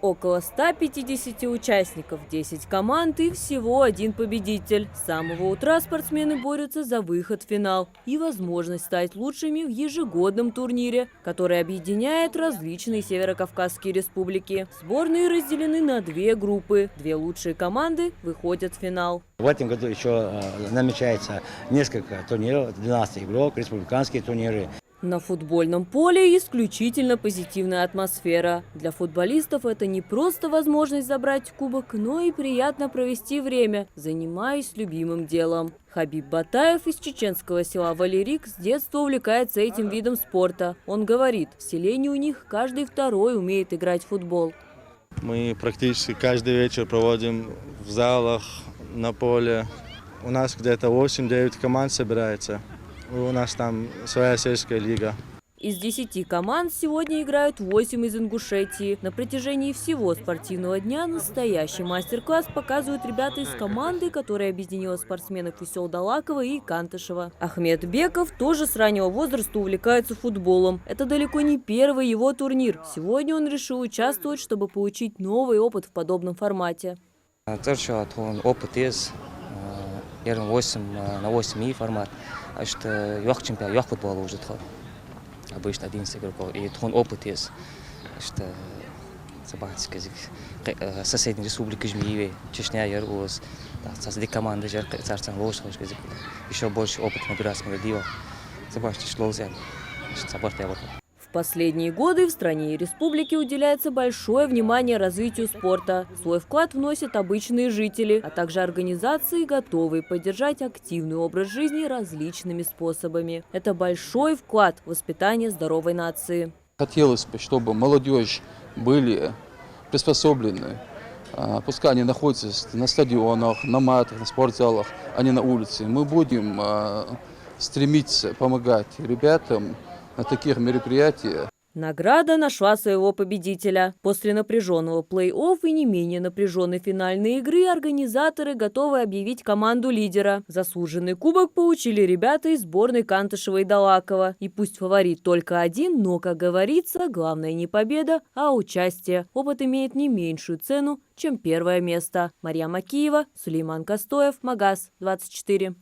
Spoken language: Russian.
Около 150 участников, 10 команд и всего один победитель. С самого утра спортсмены борются за выход в финал и возможность стать лучшими в ежегодном турнире, который объединяет различные северокавказские республики. Сборные разделены на две группы. Две лучшие команды выходят в финал. В этом году еще намечается несколько турниров, 12 игрок, республиканские турниры. На футбольном поле исключительно позитивная атмосфера. Для футболистов это не просто возможность забрать кубок, но и приятно провести время, занимаясь любимым делом. Хабиб Батаев из чеченского села Валерик с детства увлекается этим видом спорта. Он говорит, в селении у них каждый второй умеет играть в футбол. Мы практически каждый вечер проводим в залах, на поле. У нас где-то 8-9 команд собирается. У нас там своя сельская лига. Из 10 команд сегодня играют 8 из Ингушетии. На протяжении всего спортивного дня настоящий мастер-класс показывают ребята из команды, которая объединила спортсменов из сел Далакова и Кантышева. Ахмед Беков тоже с раннего возраста увлекается футболом. Это далеко не первый его турнир. Сегодня он решил участвовать, чтобы получить новый опыт в подобном формате. Опыт есть. 8 на 8 формат. Что чемпионат футбола уже обычно 11 игроков. И опыт есть. Что соседняя республика Жмиеве, Чечня, Ярус, соседние команды, Царстван Лошадь, еще больше опыта набираться молодого. В последние годы в стране и республике уделяется большое внимание развитию спорта. Свой вклад вносят обычные жители, а также организации, готовые поддержать активный образ жизни различными способами. Это большой вклад в воспитание здоровой нации. Хотелось бы, чтобы молодежь были приспособлены. Пускай они находятся на стадионах, на матах, на спортзалах, а не на улице. Мы будем стремиться помогать ребятам на таких мероприятиях. Награда нашла своего победителя. После напряженного плей-офф и не менее напряженной финальной игры организаторы готовы объявить команду лидера. Заслуженный кубок получили ребята из сборной Кантышева и Далакова. И пусть фаворит только один, но, как говорится, главное не победа, а участие. Опыт имеет не меньшую цену, чем первое место. Мария Макиева, Сулейман Костоев, Магаз 24.